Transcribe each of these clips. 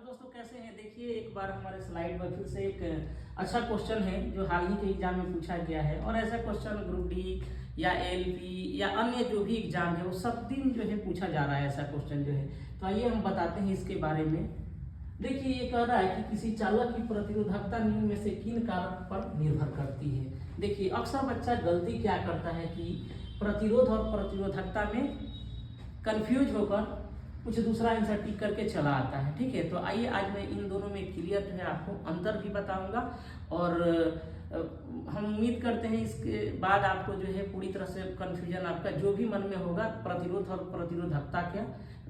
दोस्तों कैसे हैं। देखिए एक बार हमारे स्लाइड पर फिर से एक अच्छा क्वेश्चन है जो हाल ही के एग्जाम में पूछा गया है। और ऐसा क्वेश्चन ग्रुप डी या एलपी या अन्य जो भी एग्जाम है वो सब दिन जो है पूछा जा रहा है ऐसा क्वेश्चन जो है। तो आइए हम बताते हैं इसके बारे में। देखिए ये कह रहा है कि किसी चालक की प्रतिरोधकता निम्न में से किन कारक पर निर्भर करती है। देखिए अक्सर बच्चा गलती क्या करता है कि प्रतिरोध और प्रतिरोधकता में कंफ्यूज होकर कुछ दूसरा आंसर टिक करके चला आता है। ठीक है, तो आइए आज मैं इन दोनों में क्लियर जो है आपको अंतर भी बताऊंगा और हम उम्मीद करते हैं इसके बाद आपको जो है पूरी तरह से कंफ्यूजन आपका जो भी मन में होगा प्रतिरोध और प्रतिरोधकता के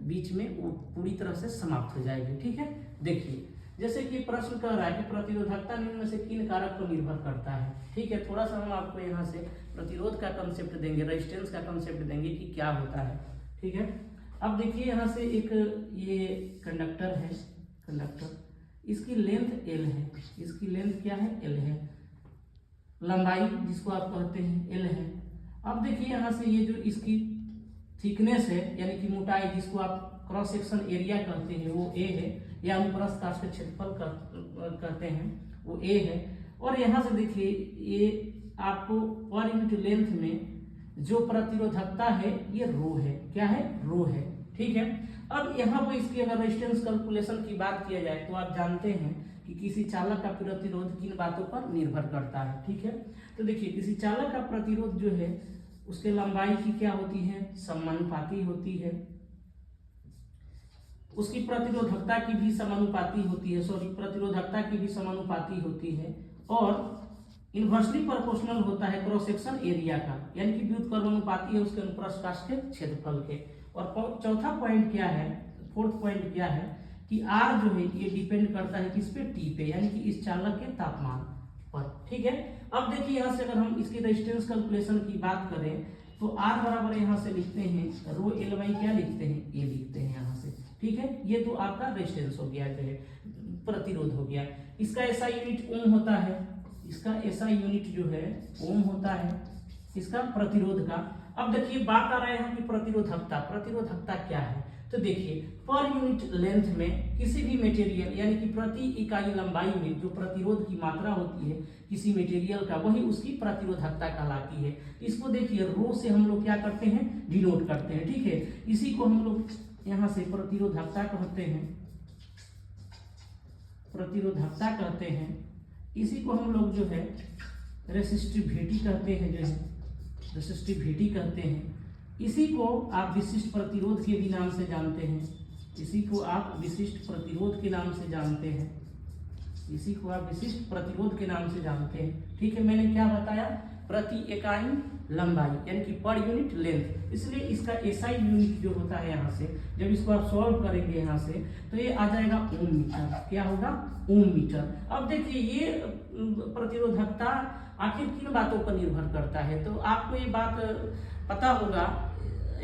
बीच में वो पूरी तरह से समाप्त हो जाएगी। ठीक है, देखिए जैसे कि प्रश्न कह रहा है कि प्रतिरोधकता निम्न में से किन कारक पर निर्भर करता है। ठीक है, थोड़ा सा हम आपको यहाँ से प्रतिरोध का कंसेप्ट देंगे, रेजिस्टेंस का कंसेप्ट देंगे कि क्या होता है। ठीक है, अब देखिए यहाँ से एक ये कंडक्टर है, कंडक्टर इसकी लेंथ L है, इसकी लेंथ क्या है L है, लंबाई जिसको आप कहते हैं L है। अब देखिए यहाँ से ये जो इसकी थिकनेस है यानी कि मोटाई जिसको आप क्रॉस सेक्शन एरिया कहते हैं वो A है, या अनुप्रस्थ काट का क्षेत्रफल कहते हैं वो A है। और यहाँ से देखिए ये आपको पर यूनिट लेंथ में जो प्रतिरोधकता है ये रो है, क्या है रो है। ठीक है, अब यहाँ पर इसकी अगर रेजिस्टेंस कैलकुलेशन की बात किया जाए तो आप जानते हैं कि किसी चालक का प्रतिरोध किन बातों पर निर्भर करता है। ठीक है, तो देखिए किसी चालक का प्रतिरोध जो है उसके लंबाई की क्या होती है, समानुपाती होती है, उसकी प्रतिरोधकता की भी समानुपाती होती है, प्रतिरोधकता की भी समानुपाती होती है, और इन्वर्सली प्रोपोर्शनल होता है क्रॉस सेक्शन एरिया का, यानी कि व्युत्क्रमानुपाती है उसके अनुप्रस्थ काट के क्षेत्रफल के। और चौथा पॉइंट क्या है, फोर्थ पॉइंट क्या है कि R जो है ये डिपेंड करता है किस पे, T पे, यानी कि इस चालक के तापमान पर। ठीक है, अब देखिए यहाँ से अगर हम इसकी रेजिस्टेंस कैलकुलेशन की बात करें तो R बराबर यहाँ से लिखते हैं रो L बाई क्या लिखते हैं, A लिखते हैं यहाँ से। ठीक है, ये तो आपका रेजिस्टेंस हो गया, जो है प्रतिरोध हो गया। इसका SI यूनिट ओम होता है, इसका SI यूनिट जो है ओम होता है इसका प्रतिरोध का। अब देखिए बात आ रहा है यहाँ की प्रतिरोधकता, प्रतिरोधकता क्या है, तो देखिए पर यूनिट लेंथ में किसी भी मटेरियल यानी कि प्रति इकाई लंबाई में जो प्रतिरोध की मात्रा होती है किसी मटेरियल का वही उसकी प्रतिरोधकता कहलाती है। इसको देखिए रो से हम लोग क्या करते हैं, डिनोट करते हैं। ठीक है, इसी को हम लोग यहाँ से प्रतिरोधकता कहते हैं, प्रतिरोधकता कहते हैं। इसी को हम लोग जो है रेसिस्टिविटी कहते हैं, जो है रेसिस्टिविटी कहते हैं। इसी को आप विशिष्ट प्रतिरोध के भी नाम से जानते हैं, इसी को आप विशिष्ट प्रतिरोध के नाम से जानते हैं, इसी को आप विशिष्ट प्रतिरोध के नाम से जानते हैं। ठीक है, मैंने क्या बताया, प्रति इकाई लंबाई यानी कि पर यूनिट लेंथ, इसलिए इसका SI यूनिट जो होता है यहाँ से जब इसको आप सॉल्व करेंगे यहाँ से तो ये आ जाएगा ओम मीटर। क्या होगा, ओम मीटर। अब देखिए ये प्रतिरोधकता आखिर किन बातों पर निर्भर करता है, तो आपको ये बात पता होगा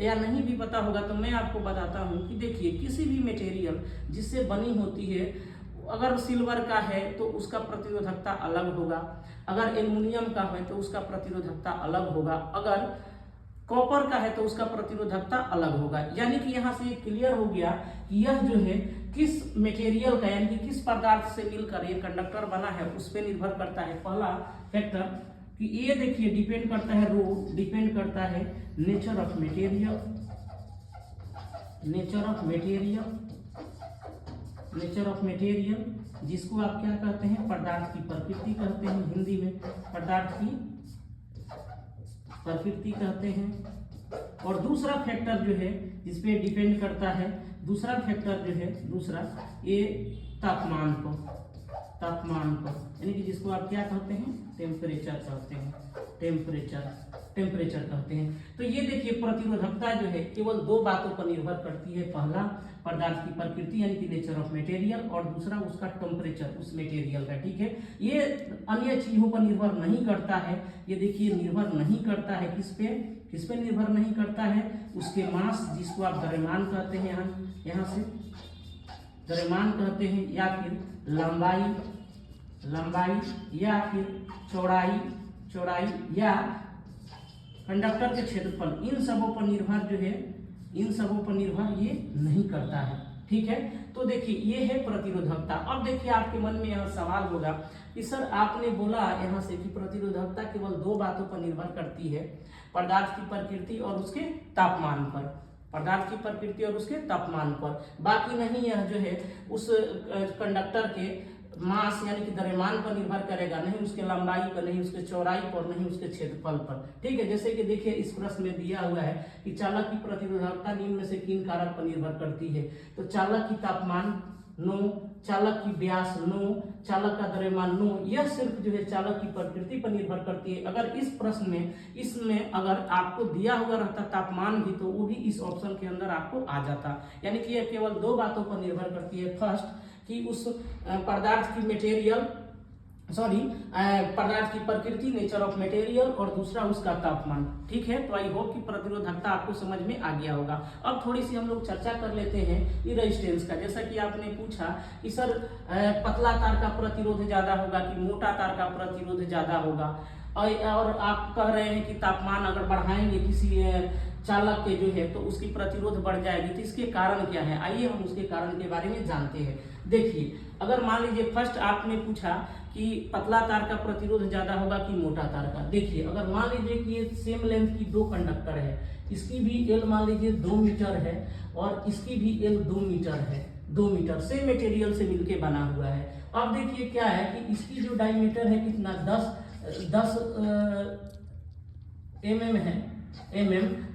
या नहीं भी पता होगा तो मैं आपको बताता हूँ कि देखिए किसी भी मटेरियल जिससे बनी होती है, अगर सिल्वर का है तो उसका प्रतिरोधकता अलग होगा, अगर एल्युमिनियम का है तो उसका प्रतिरोधकता अलग होगा, अगर कॉपर का है तो उसका प्रतिरोधकता अलग होगा। यानी कि यहाँ से क्लियर हो गया कि यह जो है किस मटेरियल का यानी कि किस पदार्थ से मिलकर ये कंडक्टर बना है उस पर निर्भर करता है। पहला फैक्टर कि ये देखिए डिपेंड करता है, रो डिपेंड करता है nature of material, nature of material, nature of material जिसको आप क्या कहते हैं, पदार्थ की प्रकृति कहते हैं, हिंदी में पदार्थ की प्रकृति कहते हैं। और दूसरा फैक्टर जो है जिसपे डिपेंड करता है, दूसरा फैक्टर जो है दूसरा ये तापमान को, तापमान को यानी कि जिसको आप क्या कहते हैं, टेम्परेचर कहते हैं, टेम्परेचर कहते हैं। तो ये देखिए प्रतिरोधकता जो है केवल दो बातों पर निर्भर करती है, पहला पदार्थ की प्रकृति यानी कि नेचर ऑफ मटेरियल, और दूसरा उसका टेम्परेचर उस मटेरियल का। ठीक है, ये अन्य चीजों पर निर्भर नहीं करता है, ये देखिए निर्भर नहीं करता है किस पे निर्भर नहीं करता है, उसके मास जिसको आप द्रव्यमान कहते हैं, यहाँ से द्रव्यमान कहते हैं, या फिर लंबाई या फिर चौड़ाई या कंडक्टर के क्षेत्रफल, इन सबों पर निर्भर जो है, इन सबों पर निर्भर ये नहीं करता है। ठीक है। तो देखिए ये है प्रतिरोधकता। अब देखिए आपके मन में यह सवाल होगा कि सर आपने बोला यहाँ से कि प्रतिरोधकता केवल दो बातों पर निर्भर करती है, पदार्थ की प्रकृति और उसके तापमान पर, पदार्थ की प्रकृति और उसके तापमान पर, बाकी नहीं यह जो है उस कंडक्टर के मास यानी कि द्रव्यमान पर निर्भर करेगा, नहीं उसके लंबाई पर, नहीं उसके चौड़ाई पर, नहीं उसके क्षेत्रफल पर, ठीक है। जैसे कि देखिए इस प्रश्न में दिया हुआ है कि चालक की प्रतिरोधकता निम्न में से किन कारक पर निर्भर करती है, तो चालक की तापमान नो, चालक की व्यास नो, चालक का द्रव्यमान नो, यह सिर्फ जो है चालक की प्रकृति पर निर्भर करती है। अगर इस प्रश्न में इसमें अगर आपको दिया हुआ रहता तापमान भी, तो वो भी इस ऑप्शन के अंदर आपको आ जाता। यानी कि यह केवल दो बातों पर निर्भर करती है, फर्स्ट कि उस पदार्थ की पदार्थ की प्रकृति, नेचर ऑफ मटेरियल, और दूसरा उसका तापमान, ठीक है। तो आई होप कि प्रतिरोधकता आपको समझ में आ गया होगा। अब थोड़ी सी हम लोग चर्चा कर लेते हैं ये रेजिस्टेंस का। जैसा कि आपने पूछा कि सर पतला तार का प्रतिरोध ज्यादा होगा कि मोटा तार का प्रतिरोध ज्यादा होगा, और आप कह रहे हैं कि तापमान अगर बढ़ाएंगे किसी चालक के जो है तो उसकी प्रतिरोध बढ़ जाएगी, तो इसके कारण क्या है, आइए हम उसके कारण के बारे में जानते हैं। देखिए अगर मान लीजिए फर्स्ट आपने पूछा कि पतला तार का प्रतिरोध ज्यादा होगा कि मोटा तार का। देखिए अगर मान लीजिए कि ये सेम लेंथ की दो कंडक्टर है, इसकी भी एल मान लीजिए 2 मीटर है और इसकी भी एल 2 मीटर है, 2 मीटर सेम मटेरियल से मिलके बना हुआ है। अब देखिए क्या है कि इसकी जो डायमीटर है कितना 10 mm है,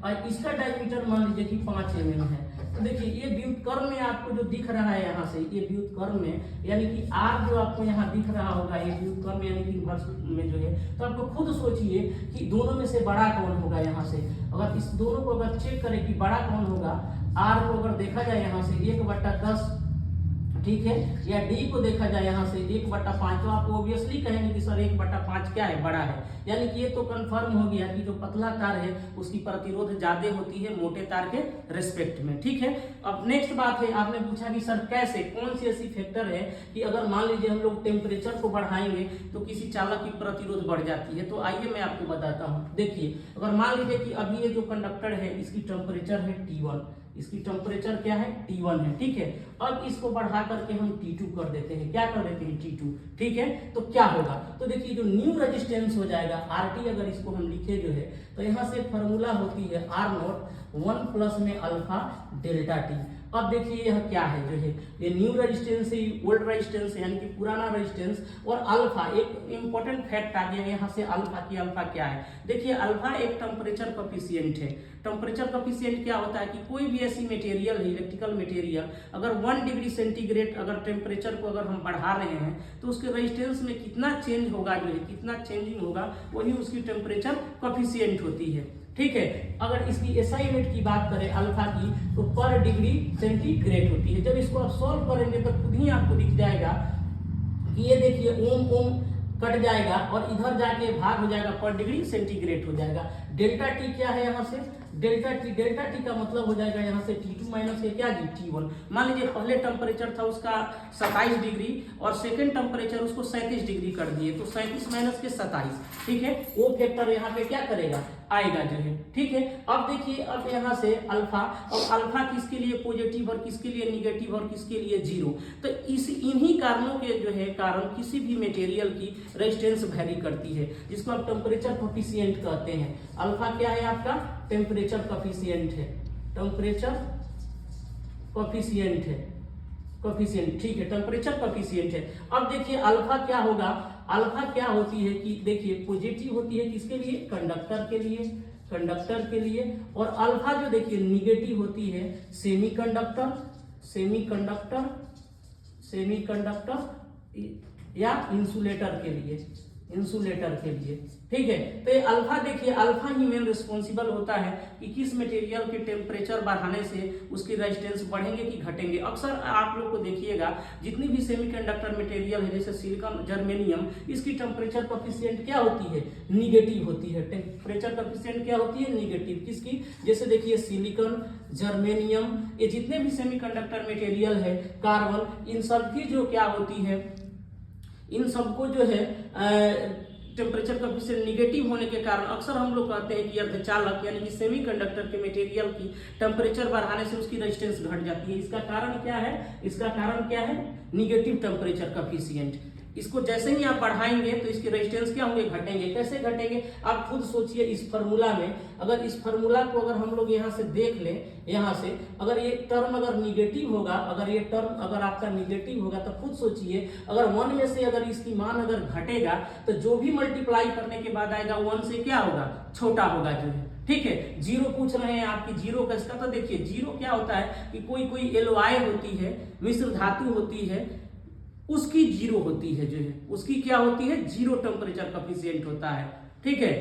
और इसका डायमीटर मान लीजिए कि 5 mm है। तो देखिए ये व्युत्क्रम में आपको जो दिख रहा है यहाँ से, ये व्युत्क्रम में यानी कि R जो आपको यहाँ दिख रहा होगा, ये व्युत्क्रम यानी कि इन्वर्स में जो है, तो आपको खुद सोचिए कि दोनों में से बड़ा कौन होगा। यहाँ से अगर इस दोनों को अगर चेक करें कि बड़ा कौन होगा, R को अगर देखा जाए यहाँ से 1/10, ठीक है, या डी को देखा जाए यहाँ से 1/5, तो आप ऑब्वियसली कहेंगे कि सर 1/5 क्या है, बड़ा है। यानी कि ये तो कंफर्म हो गया कि जो पतला तार है उसकी प्रतिरोध ज्यादा होती है मोटे तार के रेस्पेक्ट में, ठीक है। अब नेक्स्ट बात है, आपने पूछा कि सर कैसे, कौन सी ऐसी फैक्टर है कि अगर मान लीजिए हम लोग टेम्परेचर को बढ़ाएंगे तो किसी चालक की प्रतिरोध बढ़ जाती है। तो आइए मैं आपको बताता हूँ। देखिए अगर मान लीजिए कि अभी ये जो कंडक्टर है इसकी टेम्परेचर है T1, इसकी टेम्परेचर क्या है T1 है, ठीक है। अब इसको बढ़ा करके हम T2 कर देते हैं, क्या कर देते हैं T2, ठीक है। तो क्या होगा, तो देखिए जो न्यू रेजिस्टेंस हो जाएगा RT, अगर इसको हम लिखे जो है तो यहाँ से फॉर्मूला होती है R0 1 प्लस में अल्फा डेल्टा टी। अब देखिए यह क्या है जो है, ये न्यू रेजिस्टेंस है, ओल्ड रेजिस्टेंस यानी कि पुराना रेजिस्टेंस, और अल्फा एक इंपॉर्टेंट फैक्ट आ गया यहाँ से अल्फा की। अल्फा क्या है, देखिए अल्फा एक टेम्परेचर कोफिशिएंट है। टेम्परेचर कोफिशिएंट क्या होता है कि कोई भी ऐसी मटेरियल है, इलेक्ट्रिकल मटेरियल, अगर 1 डिग्री सेंटीग्रेड अगर टेम्परेचर को अगर हम बढ़ा रहे हैं तो उसके रेजिस्टेंस में कितना चेंज होगा जो है, कितना चेंजिंग होगा, वही उसकी टेम्परेचर कोफिशिएंट होती है, ठीक है। अगर इसकी एसआई यूनिट की बात करें अल्फा की, तो पर डिग्री सेंटीग्रेड होती है। जब इसको आप सॉल्व करेंगे तो खुद ही आपको दिख जाएगा कि ये देखिए ओम ओम कट जाएगा और इधर जाके भाग हो जाएगा, पर डिग्री सेंटीग्रेड हो जाएगा। डेल्टा टी क्या है यहाँ से, डेल्टा टी का मतलब हो जाएगा यहाँ से T2 माइनस क्या जी T1। मान लीजिए पहले टेम्परेचर था उसका 27 डिग्री और सेकंड टेम्परेचर उसको 37 डिग्री कर दिए, तो 37 माइनस के 27, ठीक है, वो फैक्टर यहाँ पे क्या करेगा, आएगा जो है, ठीक है। अब देखिए अब यहाँ से अल्फा, और अल्फा किसके लिए पॉजिटिव और किसके लिए निगेटिव और किसके लिए 0, तो इन्हीं कारणों के जो है कारण किसी भी मटेरियल की रेजिस्टेंस वैरी करती है, जिसको आप टेम्परेचर कोफिशिएंट कहते हैं। अल्फा क्या है आपका, टेम्परेचर कोफिशिएंट है, टेम्परेचर कोफिशिएंट है, कोफिशिएंट, ठीक है, टेम्परेचर कोफिशिएंट है। अब देखिए अल्फा क्या होगा, अल्फा क्या होती है कि देखिए पॉजिटिव होती है किसके लिए, कंडक्टर के लिए, कंडक्टर के लिए, और अल्फा जो देखिए निगेटिव होती है सेमीकंडक्टर, सेमीकंडक्टर, सेमीकंडक्टर या इंसुलेटर के लिए, इंसुलेटर के लिए, ठीक है। तो ये अल्फा देखिए, अल्फा ही मेन रिस्पॉन्सिबल होता है कि किस मटेरियल के टेम्परेचर बढ़ाने से उसकी रेजिस्टेंस बढ़ेंगे कि घटेंगे। अक्सर आप लोग को देखिएगा जितनी भी सेमीकंडक्टर मटेरियल है जैसे सिलिकॉन, जर्मेनियम, इसकी टेम्परेचर कोफिशिएंट क्या होती है, निगेटिव होती है। टेम्परेचर कोफिशिएंट क्या होती है, निगेटिव, किसकी, जैसे देखिए सिलिकॉन, जर्मेनियम, ये जितने भी सेमीकंडक्टर मटेरियल है, कार्बन, इन सब की जो क्या होती है, इन सबको जो है टेम्परेचर कोएफिशिएंट निगेटिव होने के कारण अक्सर हम लोग कहते हैं कि अर्धचालक यानी कि सेमीकंडक्टर के मटेरियल की टेम्परेचर बढ़ाने से उसकी रेजिस्टेंस घट जाती है। इसका कारण क्या है? इसका कारण क्या है? Negative temperature coefficient. इसको जैसे ही आप बढ़ाएंगे तो इसके रेजिस्टेंस क्या होंगे? घटेंगे। कैसे घटेंगे? आप खुद सोचिए। इस फार्मूला में अगर इस फार्मूला को अगर हम लोग यहाँ से देख लें, यहाँ से अगर ये टर्म अगर निगेटिव होगा, अगर ये टर्म अगर आपका निगेटिव होगा तो खुद सोचिए, अगर 1 में से अगर इसकी मान अगर घटेगा तो जो भी मल्टीप्लाई करने के बाद आएगा 1 से क्या होगा? छोटा होगा जो है। ठीक है, जीरो पूछ रहे हैं आपकी, जीरो का इसका तो देखिए जीरो क्या होता है कि कोई एलॉय होती है, मिश्र धातु होती है, उसकी जीरो होती है जो है, उसकी क्या होती है? जीरो टेम्परेचर कोएफिशिएंट होता है। ठीक है,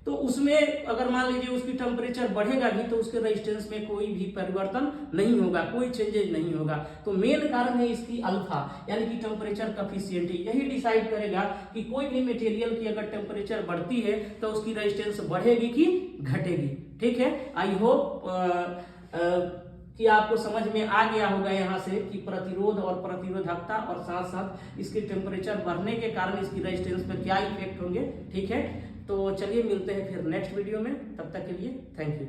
तो उसमें अगर मान लीजिए उसकी टेम्परेचर बढ़ेगा भी तो उसके रेजिस्टेंस में कोई भी परिवर्तन नहीं होगा, कोई चेंजेज नहीं होगा। तो मेन कारण है इसकी अल्फा यानी कि टेम्परेचर कोएफिशिएंट। यही डिसाइड करेगा कि कोई भी मटेरियल की अगर टेम्परेचर बढ़ती है तो उसकी रेजिस्टेंस बढ़ेगी कि घटेगी। ठीक है, आई होप कि आपको समझ में आ गया होगा यहाँ से कि प्रतिरोध और प्रतिरोधकता और साथ साथ इसके टेम्परेचर बढ़ने के कारण इसकी रेजिस्टेंस पर क्या इफेक्ट होंगे। ठीक है, तो चलिए मिलते हैं फिर नेक्स्ट वीडियो में, तब तक के लिए थैंक यू।